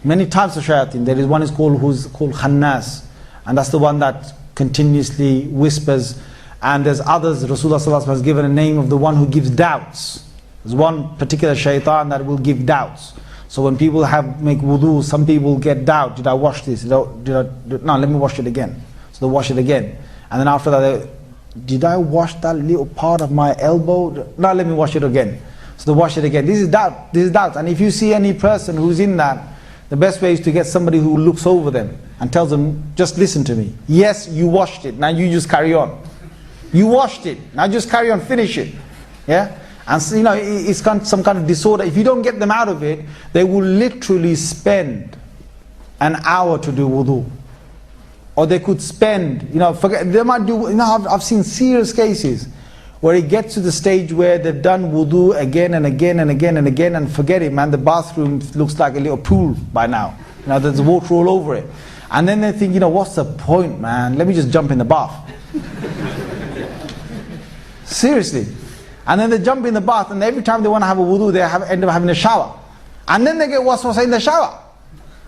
Many types of shayateen. There is one who's called khannas, and that's the one that continuously whispers. And there's others. Rasulullah sallallahu alaihi wasallam has given a name of the one who gives doubts. There's one particular shaitan that will give doubts. So when people make wudu, some people get doubt. Did I wash this? No, let me wash it again. So they wash it again. And then after that, did I wash that little part of my elbow? No, let me wash it again. So they wash it again. This is doubt. This is doubt. And if you see any person who's in that, the best way is to get somebody who looks over them and tells them, just listen to me. Yes, you washed it. Now you just carry on. You washed it. Now just carry on, finish it. Yeah? And so, it's some kind of disorder. If you don't get them out of it, they will literally spend an hour to do wudu. Or they could spend, they might do, I've seen serious cases where it gets to the stage where they've done wudu again and again and again and again, and forget it, man, the bathroom looks like a little pool by now. There's water all over it. And then they think, what's the point, man? Let me just jump in the bath. Seriously. And then they jump in the bath, and every time they want to have a wudu, they end up having a shower. And then they get waswasa in the shower.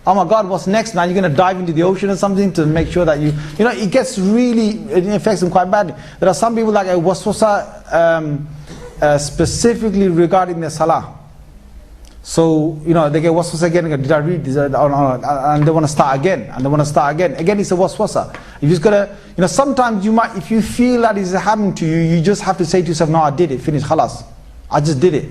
Oh my God, what's next? Now you're going to dive into the ocean or something to make sure that it gets really, it affects them quite badly. There are some people like a waswasa specifically regarding their salah. So, they get waswasa again, did I read this? And they want to start again, and they want to start again. Again, it's a waswasa. You just got to, sometimes you might, if you feel that is happening to you, you just have to say to yourself, no, I did it, finish, khalas. I just did it.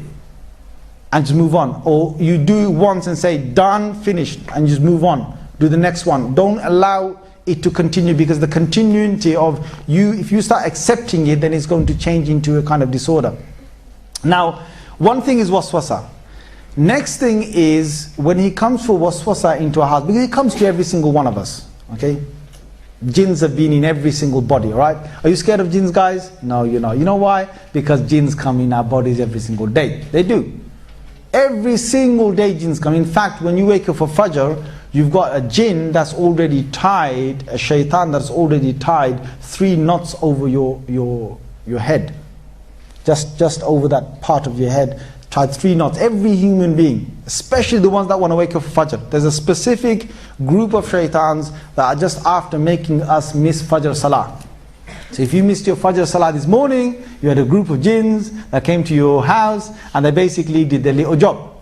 And just move on. Or you do it once and say, done, finished, and just move on. Do the next one. Don't allow it to continue, because the continuity of you, if you start accepting it, then it's going to change into a kind of disorder. Now, one thing is waswasa. Next thing is, when he comes for waswasa into a house, because it comes to every single one of us, okay? Jinns have been in every single body, alright? Are you scared of jinns, guys? No, you're not. You know why? Because jinns come in our bodies every single day. They do. Every single day jinns come. In fact, when you wake up for Fajr, you've got a jinn that's already tied, a shaitan that's already tied 3 knots over your head. Just over that part of your head, tied 3 knots. Every human being, especially the ones that want to wake up for Fajr. There's a specific group of shaitans that are just after making us miss Fajr Salah. So if you missed your Fajr Salah this morning, you had a group of jinns that came to your house, and they basically did their little job.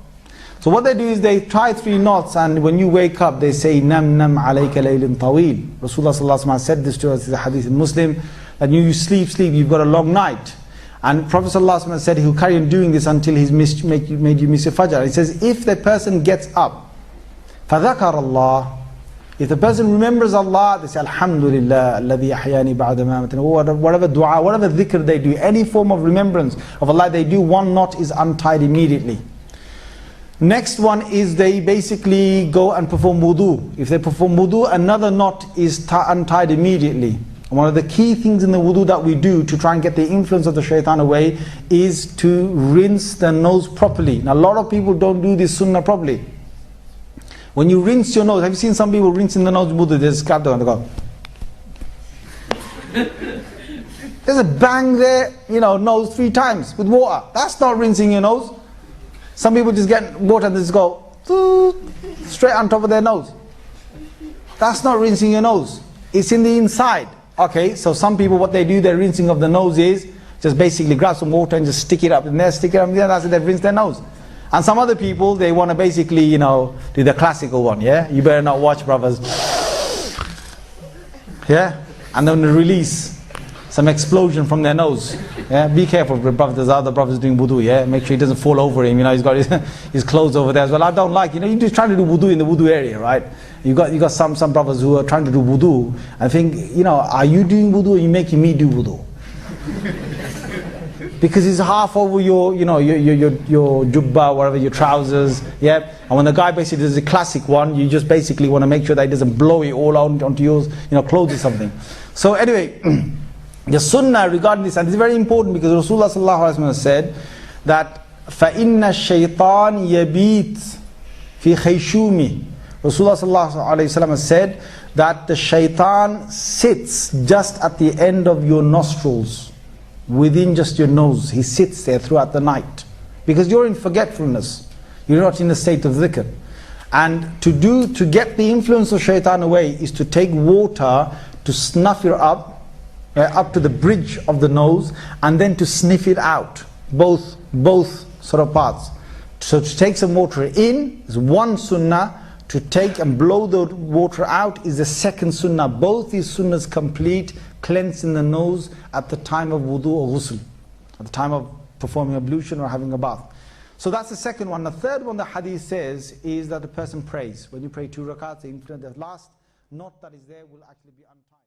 So what they do is they tie 3 knots, and when you wake up they say, Nam nam alayka laylun tawil. Rasulullah sallallahu alaihi wasallam said this to us, in the hadith in Muslim, that you sleep, you've got a long night. And Prophet sallallahu alaihi wasallam said he'll carry on doing this until he's made you miss your Fajr. He says, if the person gets up, فَذَكَرَ اللَّهِ, if the person remembers Allah, they say, Alhamdulillah, alladhi ahyani ba'da ma amatani. Whatever dua, whatever dhikr they do, any form of remembrance of Allah they do, 1 knot is untied immediately. Next one is they basically go and perform wudu. If they perform wudu, another knot is untied immediately. And one of the key things in the wudu that we do to try and get the influence of the shaitan away is to rinse the nose properly. Now a lot of people don't do this sunnah properly. When you rinse your nose, have you seen some people rinsing the nose wudu? They just clap down and they go. There's a bang there, nose 3 times with water. That's not rinsing your nose. Some people just get water and they just go straight on top of their nose. That's not rinsing your nose. It's in the inside. Okay, so some people, what they do, their rinsing of the nose is just basically grab some water and just stick it up in there, stick it up in there, that's it, they've rinsed their nose. And some other people, they want to basically, do the classical one, yeah? You better not watch, brothers. Yeah? And then release some explosion from their nose. Yeah? Be careful, brothers. There's other brothers doing wudu, yeah? Make sure he doesn't fall over him, he's got his clothes over there as well. I don't like, you're just trying to do wudu in the wudu area, right? You got some brothers who are trying to do wudu. I think, are you doing wudu or are you making me do wudu? Because it's half over your jubba, whatever, your trousers, yeah. And when the guy basically does the classic one, you just basically want to make sure that he doesn't blow it all out onto yours, clothes or something. So anyway, the sunnah regarding this, and it's very important because Rasulullah sallallahu alaihi wasallam said that فَإِنَّ الشَّيْطَانِ يَبِيتْ فِي خَيْشُومِ. Rasulullah sallallahu alaihi wasallam said that the shaitan sits just at the end of your nostrils, within just your nose. He sits there throughout the night because you're in forgetfulness, you're not in a state of dhikr. And to get the influence of shaitan away is to take water to snuff it up to the bridge of the nose, and then to sniff it out, both sort of parts. So to take some water in is one sunnah, to take and blow the water out is the second sunnah. Both these sunnahs complete cleansing the nose at the time of wudu or ghusl, at the time of performing ablution or having a bath. So that's the second one. The third one the hadith says is that the person prays. When you pray 2 rakats, the last knot that is there will actually be untied.